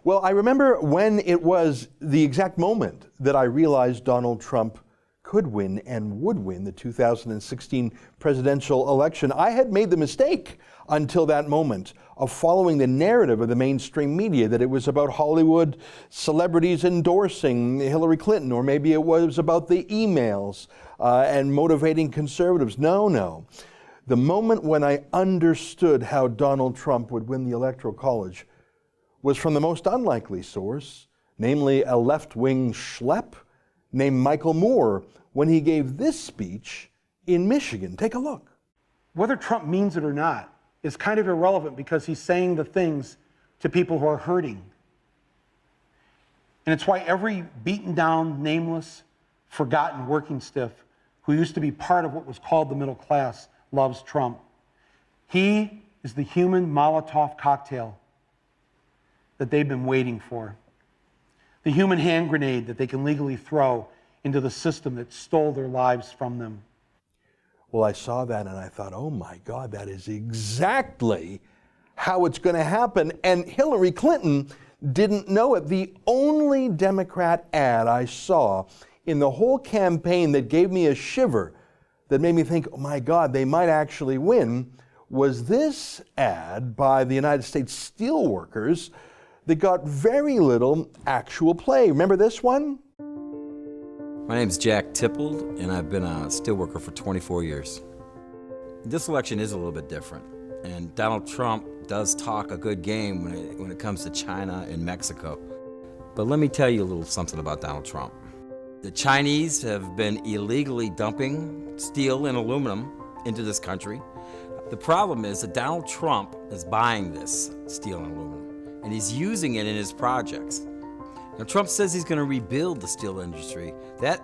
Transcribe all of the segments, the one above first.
Well, I remember when it was the exact moment that I realized Donald Trump could win and would win the 2016 presidential election. I had made the mistake until that moment of following the narrative of the mainstream media that it was about Hollywood celebrities endorsing Hillary Clinton, or maybe it was about the emails and motivating conservatives. No. The moment when I understood how Donald Trump would win the Electoral College was from the most unlikely source, namely a left-wing schlep named Michael Moore, when he gave this speech in Michigan. Take a look. Whether Trump means it or not is kind of irrelevant because he's saying the things to people who are hurting. And it's why every beaten down, nameless, forgotten working stiff who used to be part of what was called the middle class loves Trump. He is the human Molotov cocktail that they've been waiting for. The human hand grenade that they can legally throw into the system that stole their lives from them. Well, I saw that and I thought, oh my God, that is exactly how it's going to happen. And Hillary Clinton didn't know it. The only Democrat ad I saw in the whole campaign that gave me a shiver, that made me think, oh my God, they might actually win, was this ad by the United States Steelworkers that got very little actual play. Remember this one? My name's Jack Tippold, and I've been a steelworker for 24 years. This election is a little bit different, and Donald Trump does talk a good game when it comes to China and Mexico. But let me tell you a little something about Donald Trump. The Chinese have been illegally dumping steel and aluminum into this country. The problem is that Donald Trump is buying this steel and aluminum, and he's using it in his projects. Now, Trump says he's going to rebuild the steel industry. That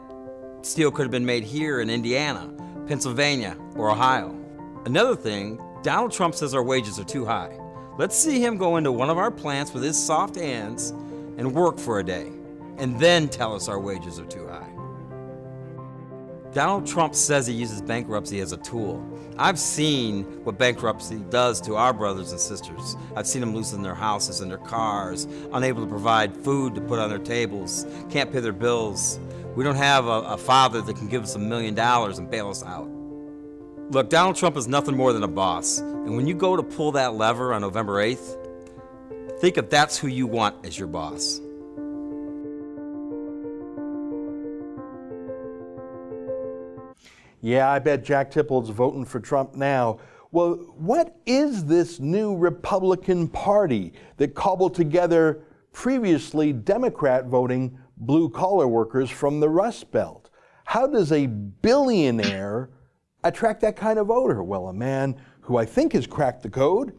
steel could have been made here in Indiana, Pennsylvania, or Ohio. Another thing, Donald Trump says our wages are too high. Let's see him go into one of our plants with his soft hands and work for a day, and then tell us our wages are too high. Donald Trump says he uses bankruptcy as a tool. I've seen what bankruptcy does to our brothers and sisters. I've seen them losing their houses and their cars, unable to provide food to put on their tables, can't pay their bills. We don't have a father that can give us $1 million and bail us out. Look, Donald Trump is nothing more than a boss. And when you go to pull that lever on November 8th, think if that's who you want as your boss. Yeah, I bet Jack Tippold's voting for Trump now. Well, what is this new Republican Party that cobbled together previously Democrat-voting blue-collar workers from the Rust Belt? How does a billionaire attract that kind of voter? Well, a man who I think has cracked the code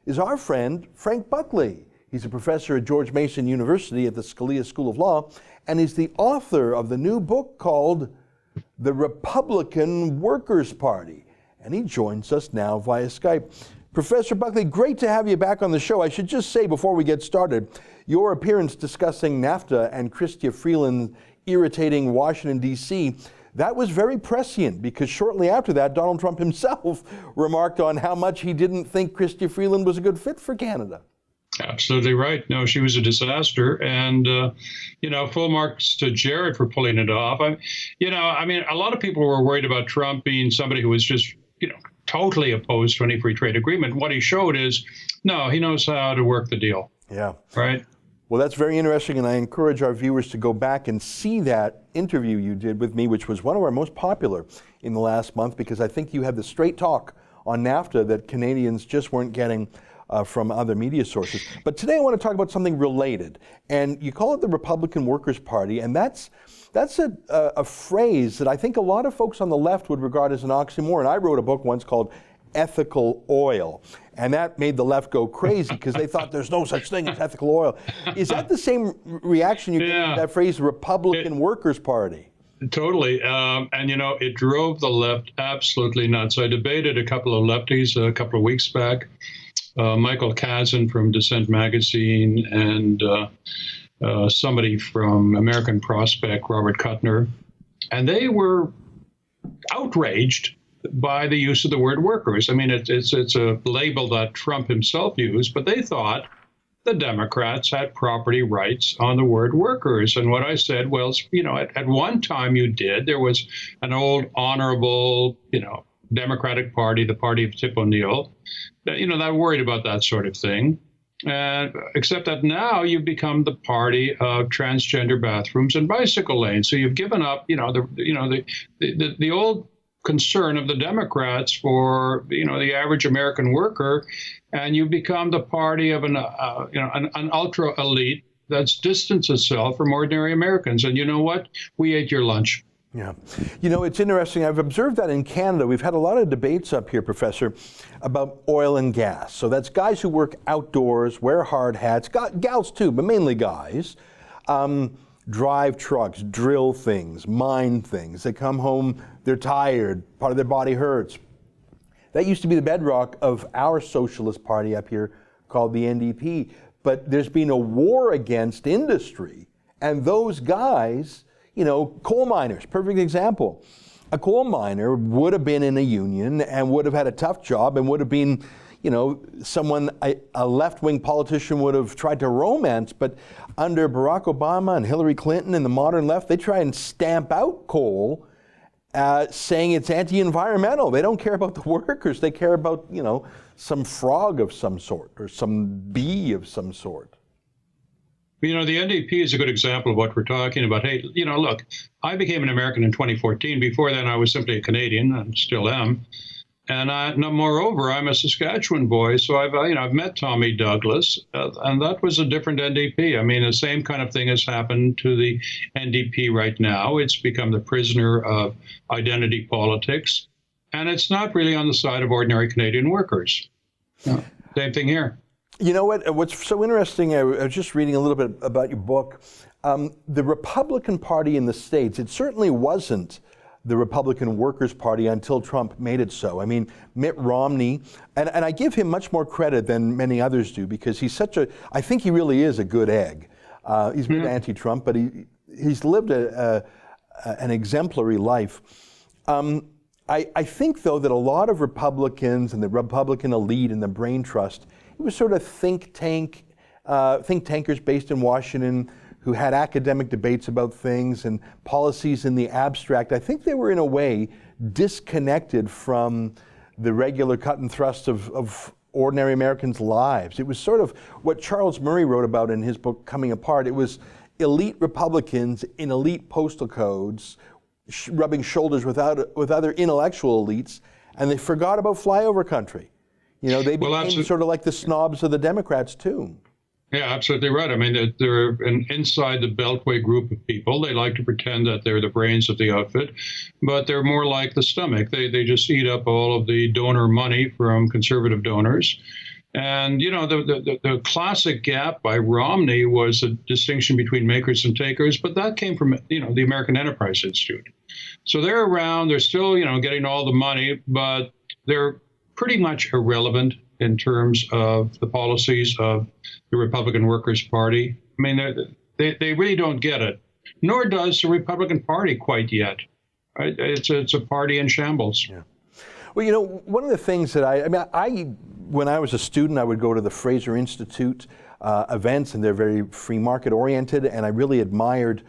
is our friend Frank Buckley. He's a professor at George Mason University at the Scalia School of Law, and he's the author of the new book called The Republican Workers' Party, and he joins us now via Skype. Professor Buckley, great to have you back on the show. I should just say before we get started, your appearance discussing NAFTA and Chrystia Freeland's irritating Washington, D.C., that was very prescient because shortly after that, Donald Trump himself remarked on how much he didn't think Chrystia Freeland was a good fit for Canada. Absolutely right. No, she was a disaster. And, full marks to Jared for pulling it off. A lot of people were worried about Trump being somebody who was just, totally opposed to any free trade agreement. What he showed is, no, he knows how to work the deal. Yeah. Right. Well, that's very interesting. And I encourage our viewers to go back and see that interview you did with me, which was one of our most popular in the last month, because I think you had the straight talk on NAFTA that Canadians just weren't getting from other media sources. But today I want to talk about something related, and you call it the Republican Workers' Party, and that's a phrase that I think a lot of folks on the left would regard as an oxymoron. I wrote a book once called Ethical Oil, and that made the left go crazy because they thought there's no such thing as ethical oil. Is that the same reaction you get to that phrase, Republican Workers' Party? Totally. It drove the left absolutely nuts. I debated a couple of lefties a couple of weeks back. Michael Kazin from Dissent Magazine and somebody from American Prospect, Robert Kuttner. And they were outraged by the use of the word workers. I mean, it's a label that Trump himself used, but they thought the Democrats had property rights on the word workers. And what I said was, at one time you did. There was an old honorable, Democratic Party, the party of Tip O'Neill, that worried about that sort of thing. Except that now you've become the party of transgender bathrooms and bicycle lanes. So you've given up, the old concern of the Democrats for, the average American worker, and you become the party of an ultra elite that's distanced itself from ordinary Americans. And you know what? We ate your lunch. Yeah. It's interesting. I've observed that in Canada. We've had a lot of debates up here, Professor, about oil and gas. So that's guys who work outdoors, wear hard hats, gals too, but mainly guys, drive trucks, drill things, mine things. They come home, they're tired, part of their body hurts. That used to be the bedrock of our socialist party up here called the NDP. But there's been a war against industry, and those guys, coal miners, perfect example. A coal miner would have been in a union and would have had a tough job and would have been, someone a left-wing politician would have tried to romance, but under Barack Obama and Hillary Clinton and the modern left, they try and stamp out coal, saying it's anti-environmental. They don't care about the workers. They care about, some frog of some sort or some bee of some sort. The NDP is a good example of what we're talking about. Hey, look, I became an American in 2014. Before then, I was simply a Canadian, and still am. And moreover, I'm a Saskatchewan boy, so I've met Tommy Douglas, and that was a different NDP. I mean, the same kind of thing has happened to the NDP right now. It's become the prisoner of identity politics, and it's not really on the side of ordinary Canadian workers. Same thing here. You know what? What's so interesting, I was just reading a little bit about your book. The Republican Party in the States, it certainly wasn't the Republican Workers' Party until Trump made it so. I mean, Mitt Romney, and I give him much more credit than many others do because he's I think he really is a good egg. He's been anti-Trump, but he's lived an exemplary life. I think, though, that a lot of Republicans and the Republican elite and the brain trust, it was sort of think tankers based in Washington who had academic debates about things and policies in the abstract. I think they were, in a way, disconnected from the regular cut and thrust of ordinary Americans' lives. It was sort of what Charles Murray wrote about in his book, Coming Apart. It was elite Republicans in elite postal codes rubbing shoulders with other intellectual elites, and they forgot about flyover country. They became sort of like the snobs of the Democrats, too. Yeah, absolutely right. I mean, they're an inside the Beltway group of people. They like to pretend that they're the brains of the outfit, but they're more like the stomach. They just eat up all of the donor money from conservative donors. And, the classic gap by Romney was a distinction between makers and takers, but that came from, the American Enterprise Institute. So they're around, they're still, getting all the money, but they're pretty much irrelevant in terms of the policies of the Republican Workers' Party. I mean, they really don't get it, nor does the Republican Party quite yet. Right? It's a party in shambles. Yeah. Well, one of the things that when I was a student, I would go to the Fraser Institute events, and they're very free market oriented, and I really admired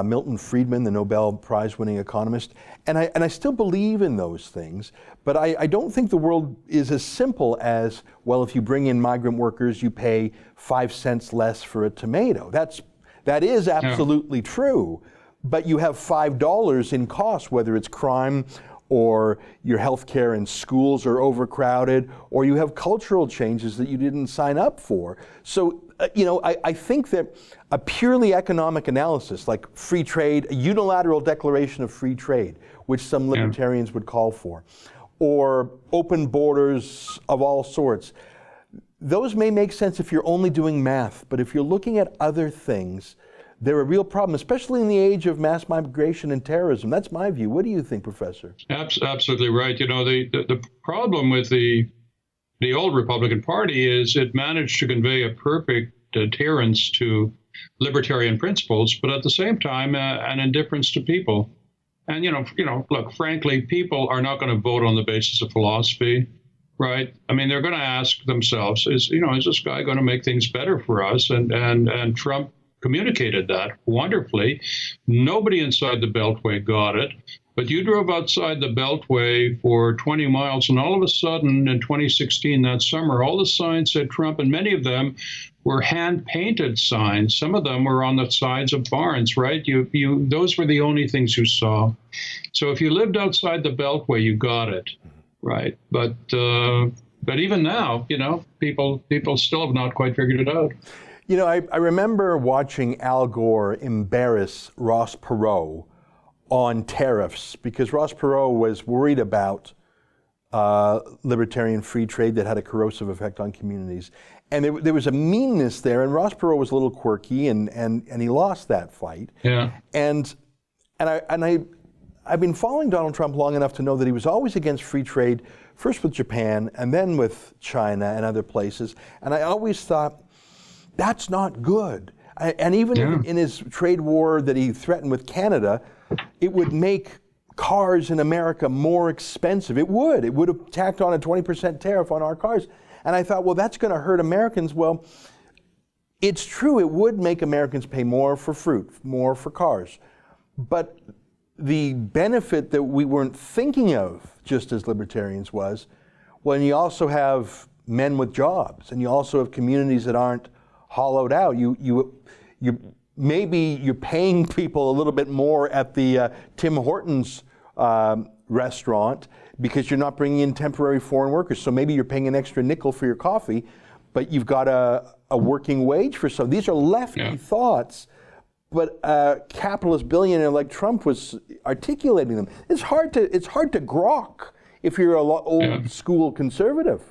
Milton Friedman, the Nobel Prize-winning economist, and I still believe in those things, but I don't think the world is as simple as, well, if you bring in migrant workers, you pay 5 cents less for a tomato. That is absolutely true, but you have $5 in costs, whether it's crime or your health care and schools are overcrowded, or you have cultural changes that you didn't sign up for. So, I think that a purely economic analysis, like free trade, a unilateral declaration of free trade, which some libertarians would call for, or open borders of all sorts, those may make sense if you're only doing math, but if you're looking at other things, they're a real problem, especially in the age of mass migration and terrorism. That's my view. What do you think, Professor? Absolutely right. The problem with the old Republican Party is it managed to convey a perfect adherence to libertarian principles, but at the same time, an indifference to people. And, look, frankly, people are not going to vote on the basis of philosophy. right? I mean, they're going to ask themselves, is this guy going to make things better for us? And Trump communicated that wonderfully. Nobody inside the Beltway got it. But you drove outside the Beltway for 20 miles, and all of a sudden in 2016, that summer, all the signs said Trump, and many of them were hand-painted signs. Some of them were on the sides of barns, right? Those were the only things you saw. So if you lived outside the Beltway, you got it, right? But even now, people still have not quite figured it out. I remember watching Al Gore embarrass Ross Perot on tariffs, because Ross Perot was worried about libertarian free trade that had a corrosive effect on communities. And there was a meanness there, and Ross Perot was a little quirky, and he lost that fight. Yeah. And I've been following Donald Trump long enough to know that he was always against free trade, first with Japan and then with China and other places. And I always thought, that's not good. And even in his trade war that he threatened with Canada, it would make cars in America more expensive. It would have tacked on a 20% tariff on our cars. And I thought, well, that's going to hurt Americans. Well, it's true, it would make Americans pay more for fruit, more for cars. But the benefit that we weren't thinking of, just as libertarians, was when you also have men with jobs, and you also have communities that aren't hollowed out. Maybe you're paying people a little bit more at the Tim Hortons restaurant because you're not bringing in temporary foreign workers. So maybe you're paying an extra nickel for your coffee, but you've got a working wage for some. These are lefty thoughts, but a capitalist billionaire like Trump was articulating them. It's hard to grok if you're a old school conservative.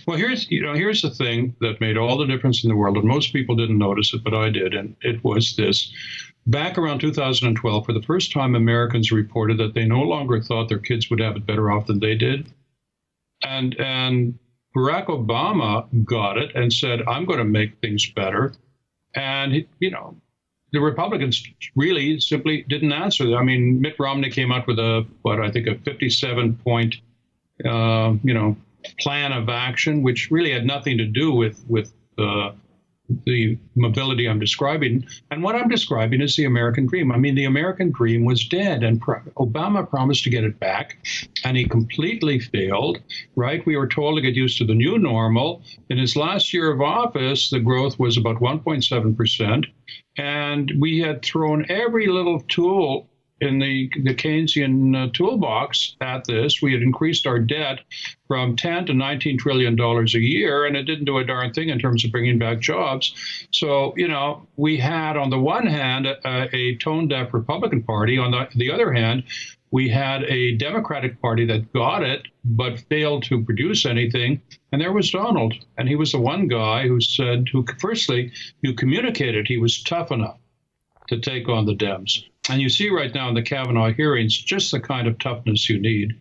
Well, here's the thing that made all the difference in the world, and most people didn't notice it, but I did, and it was this. Back around 2012, for the first time, Americans reported that they no longer thought their kids would have it better off than they did. And Barack Obama got it and said, I'm going to make things better. And, the Republicans really simply didn't answer. I mean, Mitt Romney came out with a 57-point, plan of action, which really had nothing to do with the mobility I'm describing. And what I'm describing is the American dream. I mean, the American dream was dead, and Obama promised to get it back, and he completely failed, right? We were told to get used to the new normal. In his last year of office, the growth was about 1.7%, and we had thrown every little tool in the Keynesian toolbox at this. We had increased our debt from $10 to $19 trillion a year, and it didn't do a darn thing in terms of bringing back jobs. So, we had, on the one hand, a tone-deaf Republican Party. On the other hand, we had a Democratic Party that got it, but failed to produce anything. And there was Donald. And he was the one guy who firstly, you communicated he was tough enough to take on the Dems. And you see right now in the Kavanaugh hearings just the kind of toughness you need.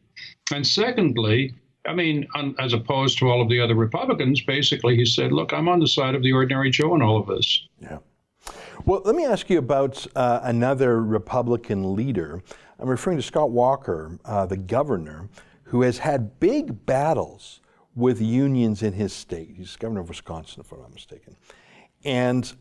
And secondly, I mean, as opposed to all of the other Republicans, basically he said, look, I'm on the side of the ordinary Joe in all of this. Yeah. Well, let me ask you about another Republican leader. I'm referring to Scott Walker, the governor, who has had big battles with unions in his state. He's governor of Wisconsin, if I'm not mistaken. And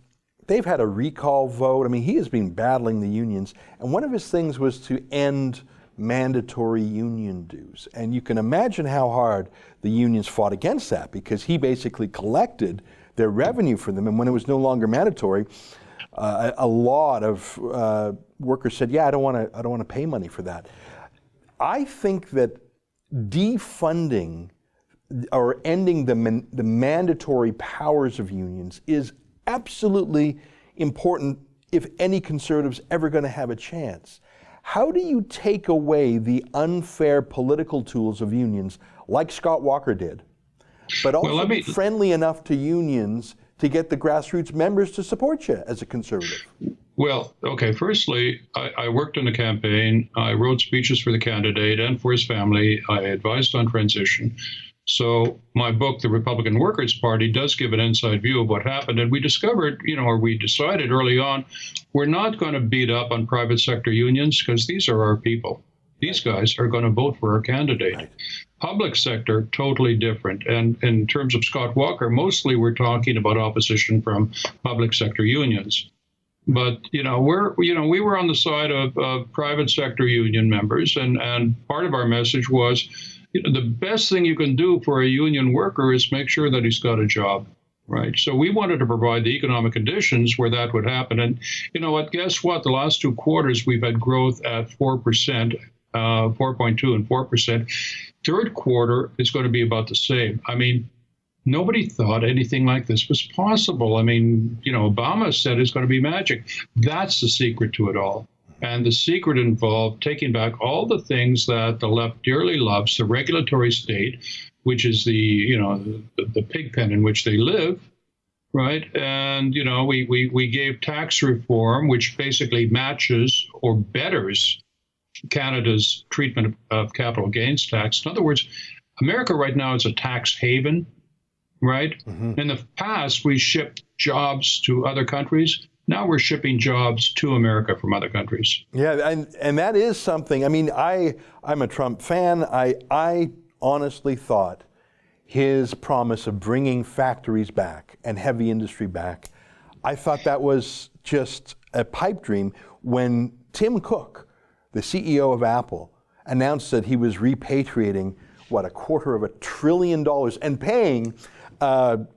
they've had a recall vote. I mean, he has been battling the unions. And one of his things was to end mandatory union dues. And you can imagine how hard the unions fought against that, because he basically collected their revenue for them. And when it was no longer mandatory, a lot of workers said, yeah, I don't want to pay money for that. I think that defunding or ending the mandatory powers of unions is absolutely important if any conservative's ever going to have a chance. How do you take away the unfair political tools of unions, like Scott Walker did, but also be friendly enough to unions to get the grassroots members to support you as a conservative? Well, okay, firstly, I worked in the campaign. I wrote speeches for the candidate and for his family. I advised on transition. So my book, The Republican Workers' Party, does give an inside view of what happened. And we discovered, or we decided early on, we're not going to beat up on private sector unions because these are our people. These guys are going to vote for our candidate. Right. Public sector, totally different. And in terms of Scott Walker, mostly we're talking about opposition from public sector unions. But we were on the side of private sector union members, and part of our message was, the best thing you can do for a union worker is make sure that he's got a job, right? So we wanted to provide the economic conditions where that would happen. And you know what? Guess what? The last 2 quarters we've had growth at 4%, 4.2 and 4%. Third quarter is going to be about the same. I mean, nobody thought anything like this was possible. I mean, Obama said it's going to be magic. That's the secret to it all. And the secret involved taking back all the things that the left dearly loves, the regulatory state, which is the pig pen in which they live, right? And, we gave tax reform, which basically matches or betters Canada's treatment of capital gains tax. In other words, America right now is a tax haven, right? Mm-hmm. In the past, we shipped jobs to other countries. Now we're shipping jobs to America from other countries. Yeah, and that is something. I mean, I'm a Trump fan. I honestly thought his promise of bringing factories back and heavy industry back, I thought that was just a pipe dream when Tim Cook, the CEO of Apple, announced that he was repatriating, $250 billion and paying an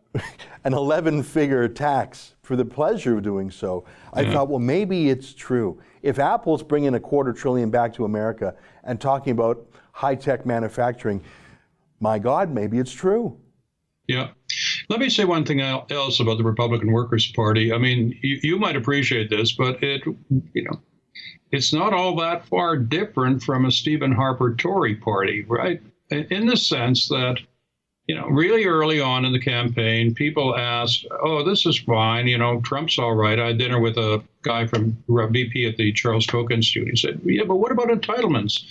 11-figure tax for the pleasure of doing so. I thought, well, maybe it's true. If Apple's bringing $250 billion back to America and talking about high-tech manufacturing, my God, maybe it's true. Yeah. Let me say one thing else about the Republican Workers' Party. I mean, you might appreciate this, but it's not all that far different from a Stephen Harper Tory party, right? In the sense that, really early on in the campaign, people asked, oh, this is fine, Trump's all right. I had dinner with a guy from VP at the Charles Koch Institute. He said, yeah, but what about entitlements?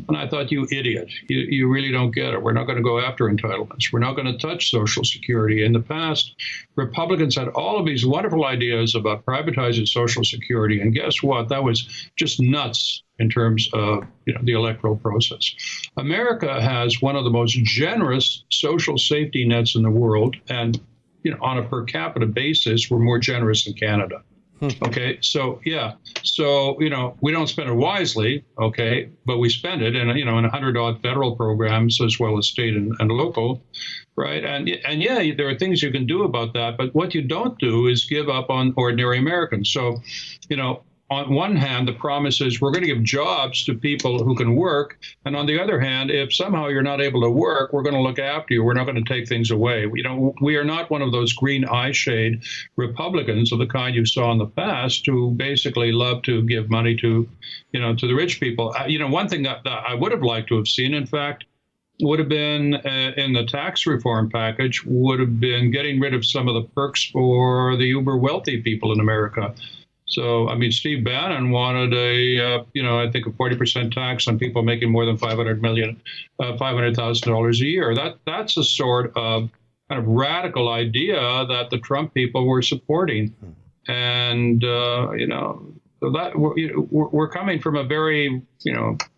And I thought, you idiot, you really don't get it. We're not going to go after entitlements. We're not going to touch Social Security. In the past, Republicans had all of these wonderful ideas about privatizing Social Security. And guess what? That was just nuts in terms of the electoral process. America has one of the most generous social safety nets in the world. And on a per capita basis, we're more generous than Canada. Okay, so we don't spend it wisely, okay, but we spend it in 100-odd federal programs as well as state and local, right? And there are things you can do about that, but what you don't do is give up on ordinary Americans. So, on one hand, the promise is we're going to give jobs to people who can work. And on the other hand, if somehow you're not able to work, we're going to look after you. We're not going to take things away. We are not one of those green eye shade Republicans of the kind you saw in the past who basically love to give money to the rich people. One thing that I would have liked to have seen, in fact, would have been in the tax reform package, would have been getting rid of some of the perks for the uber wealthy people in America. So, I mean, Steve Bannon wanted I think a 40% tax on people making more than $500,000 a year. That's a sort of kind of radical idea that the Trump people were supporting. And, so that we're coming from a very,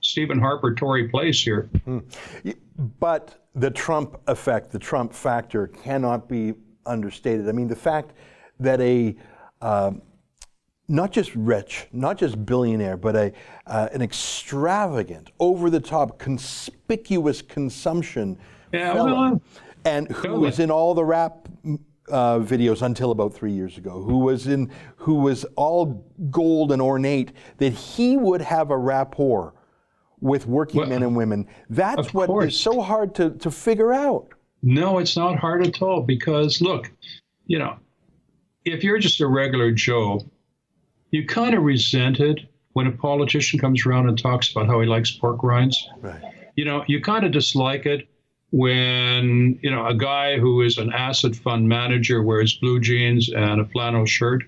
Stephen Harper Tory place here. But the Trump effect, the Trump factor cannot be understated. I mean, the fact that not just rich, not just billionaire, but an extravagant, over-the-top, conspicuous consumption fellow, and who was in all the rap videos until about 3 years ago, who was all gold and ornate, that he would have a rapport with working men and women. That's what is so hard to figure out. No, it's not hard at all, because look, if you're just a regular Joe, you kind of resent it when a politician comes around and talks about how he likes pork rinds. Right. You kind of dislike it when, a guy who is an asset fund manager wears blue jeans and a flannel shirt.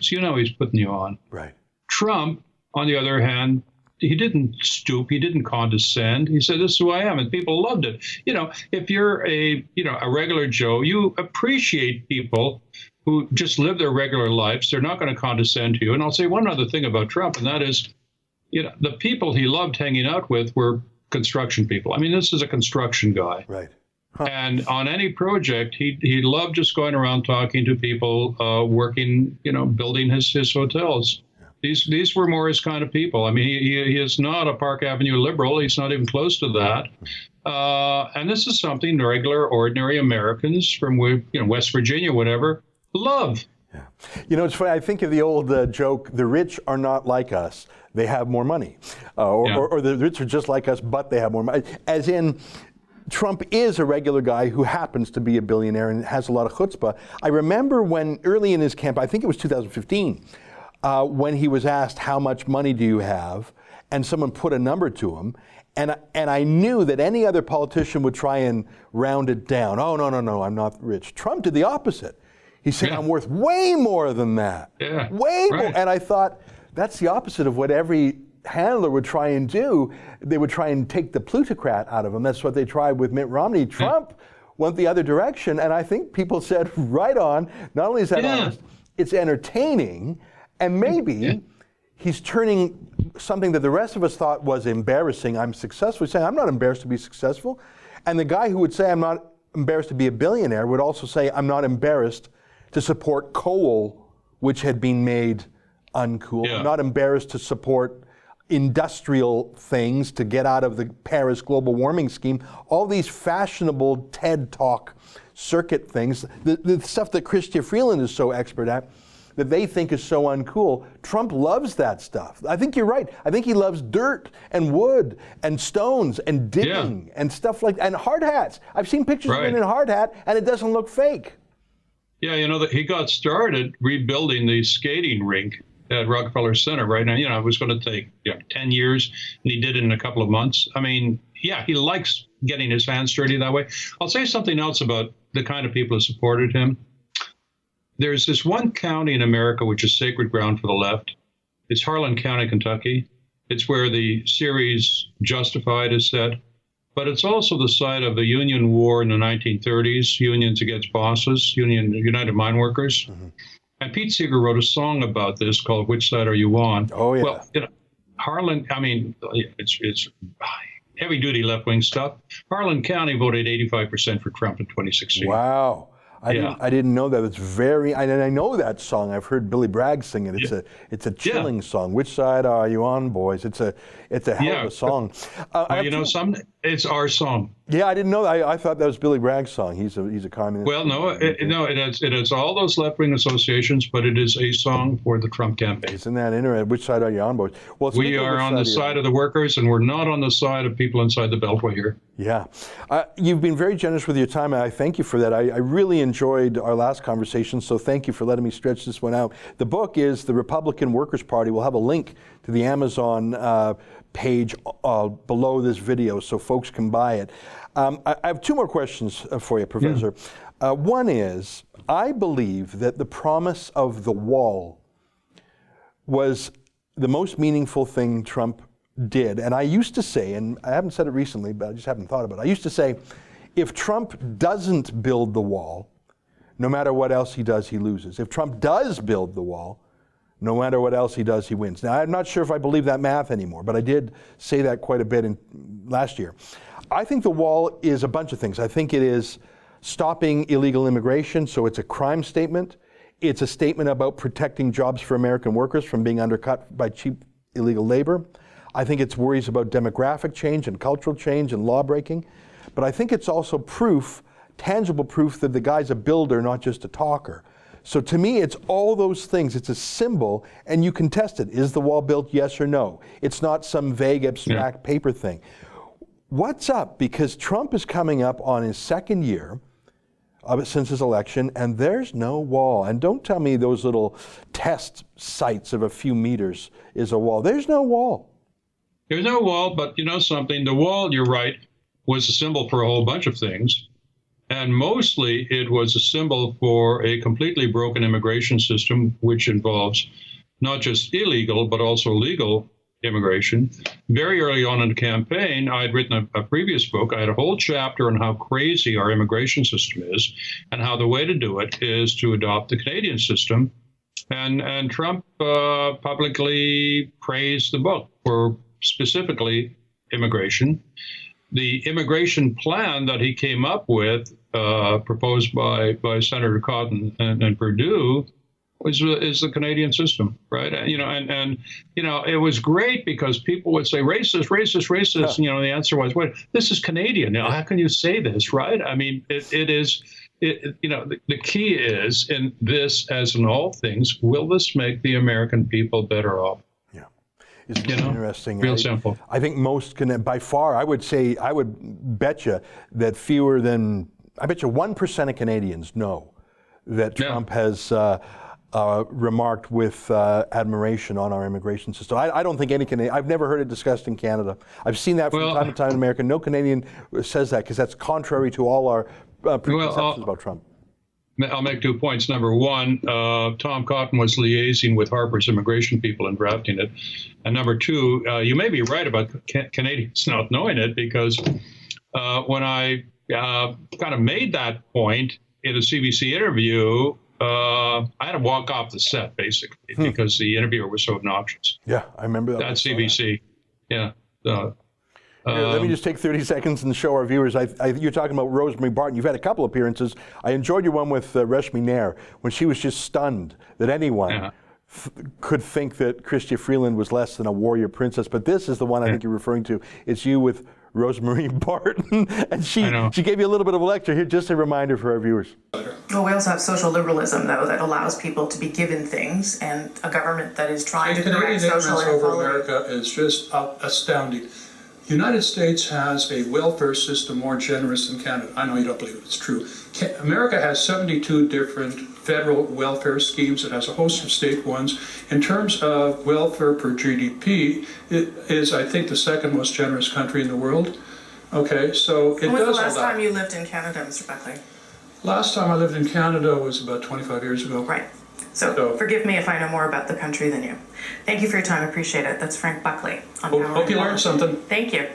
So he's putting you on. Right. Trump, on the other hand, he didn't stoop. He didn't condescend. He said, this is who I am. And people loved it. If you're a regular Joe, you appreciate people who just live their regular lives. They're not going to condescend to you. And I'll say one other thing about Trump, and that is, the people he loved hanging out with were construction people. I mean, this is a construction guy. Right. And on any project, he loved just going around talking to people, working, building his hotels. These were more his kind of people. I mean, he is not a Park Avenue liberal. He's not even close to that. And this is something regular, ordinary Americans from West Virginia, whatever, love. Yeah. It's funny. I think of the old joke, the rich are not like us. They have more money. Or the rich are just like us, but they have more money. As in, Trump is a regular guy who happens to be a billionaire and has a lot of chutzpah. I remember when early in his campaign, I think it was 2015, when he was asked, how much money do you have? And someone put a number to him. And I knew that any other politician would try and round it down. Oh, no, I'm not rich. Trump did the opposite. He said, I'm worth way more than that. Yeah, way right. more. And I thought, that's the opposite of what every handler would try and do. They would try and take the plutocrat out of him. That's what they tried with Mitt Romney. Trump went the other direction. And I think people said, right on, not only is that honest, it's entertaining. And maybe he's turning something that the rest of us thought was embarrassing. I'm successful. He's saying, I'm not embarrassed to be successful. And the guy who would say, I'm not embarrassed to be a billionaire would also say, I'm not embarrassed to support coal, which had been made uncool. I'm not embarrassed to support industrial things to get out of the Paris global warming scheme. All these fashionable TED Talk circuit things, the stuff that Chrystia Freeland is so expert at, that they think is so uncool. Trump loves that stuff. I think you're right. I think he loves dirt and wood and stones and digging and stuff like that, and hard hats. I've seen pictures of him in a hard hat, and it doesn't look fake. Yeah, that he got started rebuilding the skating rink at Rockefeller Center right now. It was going to take 10 years, and he did it in a couple of months. I mean, he likes getting his hands dirty that way. I'll say something else about the kind of people who supported him. There's this one county in America which is sacred ground for the left. It's Harlan County, Kentucky. It's where the series Justified is set. But it's also the site of the Union War in the 1930s, unions against bosses, United Mine Workers. Mm-hmm. And Pete Seeger wrote a song about this called Which Side Are You On? Oh, yeah. Well, Harlan, I mean, it's heavy-duty left-wing stuff. Harlan County voted 85% for Trump in 2016. Wow. I didn't know that. It's very. I know that song. I've heard Billy Bragg sing it. It's a chilling song. Which side are you on, boys? It's a hell of a song. It's our song. Yeah, I didn't know that. I thought that was Billy Bragg's song. He's a communist. Well, no, it has all those left-wing associations, but it is a song for the Trump campaign. Isn't that interesting? Which side are you on, boys? Well, we are on the side of the workers, and we're not on the side of people inside the Beltway here. Yeah. You've been very generous with your time, and I thank you for that. I really enjoyed our last conversation, so thank you for letting me stretch this one out. The book is The Republican Workers' Party. We'll have a link to the Amazon page below this video so folks can buy it. I have two more questions for you, Professor. One is, I believe that the promise of the wall was the most meaningful thing Trump did. And I used to say, and I haven't said it recently, but I just haven't thought about it. I used to say, if Trump doesn't build the wall, no matter what else he does, he loses. If Trump does build the wall, no matter what else he does, he wins. Now, I'm not sure if I believe that math anymore, but I did say that quite a bit last year. I think the wall is a bunch of things. I think it is stopping illegal immigration, so it's a crime statement. It's a statement about protecting jobs for American workers from being undercut by cheap illegal labor. I think it's worries about demographic change and cultural change and law breaking. But I think it's also proof, tangible proof, that the guy's a builder, not just a talker. So to me, it's all those things. It's a symbol, and you can test it. Is the wall built, yes or no? It's not some vague, abstract paper thing. What's up? Because Trump is coming up on his second year of it since his election, and there's no wall. And don't tell me those little test sites of a few meters is a wall. There's no wall. There's no wall, but you know something? The wall, you're right, was a symbol for a whole bunch of things. And mostly it was a symbol for a completely broken immigration system, which involves not just illegal, but also legal immigration. Very early on in the campaign, I had written a previous book. I had a whole chapter on how crazy our immigration system is and how the way to do it is to adopt the Canadian system. And Trump publicly praised the book for specifically immigration. The immigration plan that he came up with, proposed by Senator Cotton and Perdue, is the Canadian system, right? And it was great because people would say racist, racist, racist. Yeah. The answer was, "Wait, this is Canadian. Now, how can you say this, right?" I mean, it is. The key is in this, as in all things, will this make the American people better off? Yeah, it's interesting. Real simple. I think most by far, I would bet you that fewer than, I bet you 1% of Canadians know that Trump has remarked with admiration on our immigration system. I don't think any Canadian, I've never heard it discussed in Canada. I've seen that from time to time in America. No Canadian says that because that's contrary to all our preconceptions about Trump. I'll make 2 points. Number one, Tom Cotton was liaising with Harper's immigration people and drafting it. And number two, you may be right about Canadians not knowing it, because when I kind of made that point in a CBC interview, I had to walk off the set, basically, because the interviewer was so obnoxious. Yeah, I remember that. That's CBC. Yeah. Here, let me just take 30 seconds and show our viewers. You're talking about Rosemary Barton. You've had a couple appearances. I enjoyed your one with Reshmi Nair when she was just stunned that anyone could think that Chrystia Freeland was less than a warrior princess. But this is the one I think you're referring to. It's you with Rosemary Barton, and she gave you a little bit of a lecture. Here, just a reminder for our viewers. Well, we also have social liberalism, though, that allows people to be given things, and a government that is trying to correct social inequality. Over America is just astounding. The United States has a welfare system more generous than Canada. I know you don't believe it, it's true. America has 72 different federal welfare schemes. It has a host of state ones. In terms of welfare per GDP, it is, I think, the second most generous country in the world. Okay, so it does all that. When was the last time you lived in Canada, Mr. Buckley? Last time I lived in Canada was about 25 years ago. Right. So forgive me if I know more about the country than you. Thank you for your time. I appreciate it. That's Frank Buckley. Hope you learned something. Thank you.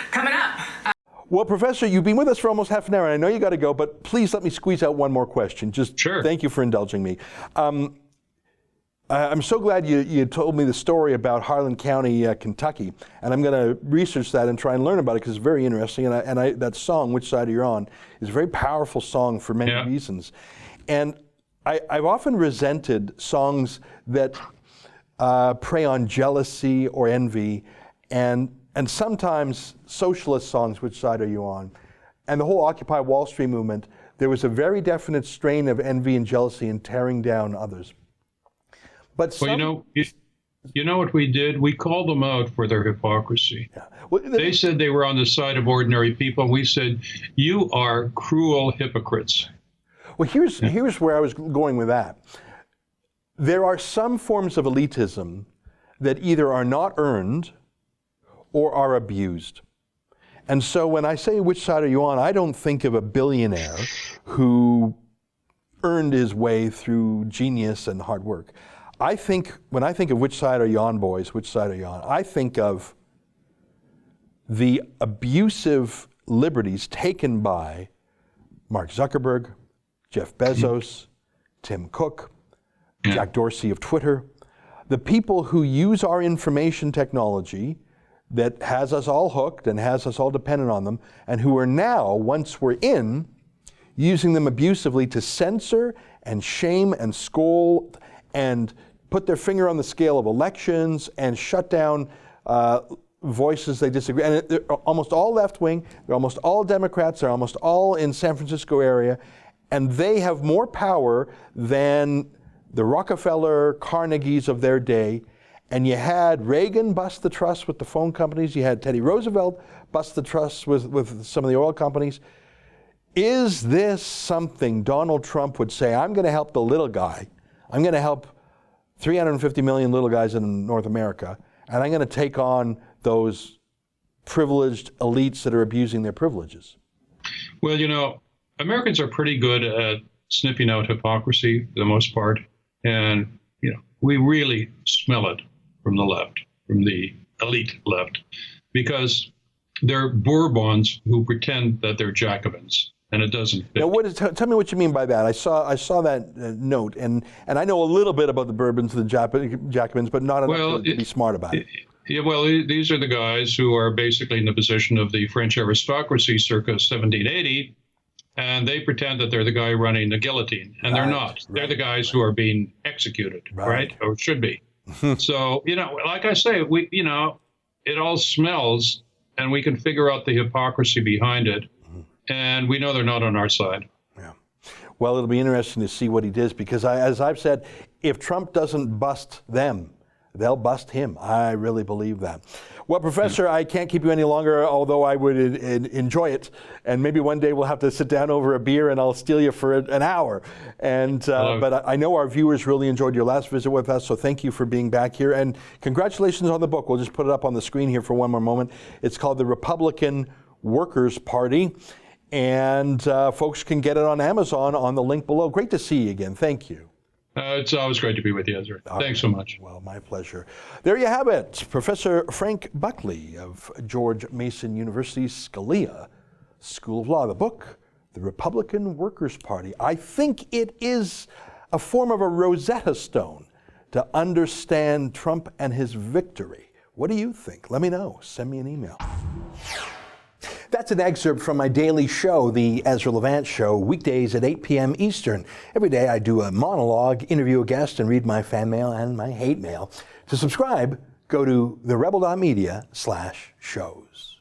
Coming up. Well, Professor, you've been with us for almost half an hour, and I know you got to go, but please let me squeeze out one more question. Just thank you for indulging me. I'm so glad you told me the story about Harlan County, Kentucky, and I'm going to research that and try and learn about it because it's very interesting. And that song, "Which Side Are You On," is a very powerful song for many reasons. And I've often resented songs that prey on jealousy or envy, and sometimes socialist songs, "Which Side Are You On?" And the whole Occupy Wall Street movement, there was a very definite strain of envy and jealousy in tearing down others. But well, you know what we did? We called them out for their hypocrisy. Yeah. Well, they said they were on the side of ordinary people, and we said, "You are cruel hypocrites." Well, here's where I was going with that. There are some forms of elitism that either are not earned or are abused. And so when I say "Which side are you on?" I don't think of a billionaire who earned his way through genius and hard work. When I think of "Which side are you on, boys? Which side are you on?" I think of the abusive liberties taken by Mark Zuckerberg, Jeff Bezos, Tim Cook, Jack Dorsey of Twitter, the people who use our information technology that has us all hooked and has us all dependent on them, and who are now, once we're in, using them abusively to censor and shame and scold and put their finger on the scale of elections and shut down voices they disagree. And they're almost all left-wing, they're almost all Democrats, they're almost all in San Francisco area, and they have more power than the Rockefeller, Carnegies of their day. And you had Reagan bust the trust with the phone companies, you had Teddy Roosevelt bust the trust with some of the oil companies. Is this something Donald Trump would say, "I'm going to help the little guy, I'm going to help 350 million little guys in North America, and I'm going to take on those privileged elites that are abusing their privileges"? Well, Americans are pretty good at sniffing out hypocrisy for the most part. And, we really smell it from the left, from the elite left, because they're Bourbons who pretend that they're Jacobins, and it doesn't fit. Now, tell me what you mean by that. I saw that note, and I know a little bit about the Bourbons and the Jacobins, but not enough to be smart about it. Yeah, well, these are the guys who are basically in the position of the French aristocracy circa 1780, and they pretend that they're the guy running the guillotine, and they're not. They're the guys who are being executed, right? Or should be. So, like I say, it all smells, and we can figure out the hypocrisy behind it, and we know they're not on our side. Yeah. Well, it'll be interesting to see what he does, because as I've said, if Trump doesn't bust them, they'll bust him. I really believe that. Well, Professor, I can't keep you any longer, although I would enjoy it. And maybe one day we'll have to sit down over a beer and I'll steal you for an hour. But I know our viewers really enjoyed your last visit with us, so thank you for being back here. And congratulations on the book. We'll just put it up on the screen here for one more moment. It's called The Republican Workers' Party. And folks can get it on Amazon on the link below. Great to see you again. Thank you. It's always great to be with you, Ezra. Thanks so much. Well, my pleasure. There you have it. Professor Frank Buckley of George Mason University's Scalia School of Law. The book, The Republican Workers' Party. I think it is a form of a Rosetta Stone to understand Trump and his victory. What do you think? Let me know. Send me an email. That's an excerpt from my daily show, The Ezra Levant Show, weekdays at 8 p.m. Eastern. Every day I do a monologue, interview a guest, and read my fan mail and my hate mail. To subscribe, go to therebel.media/shows.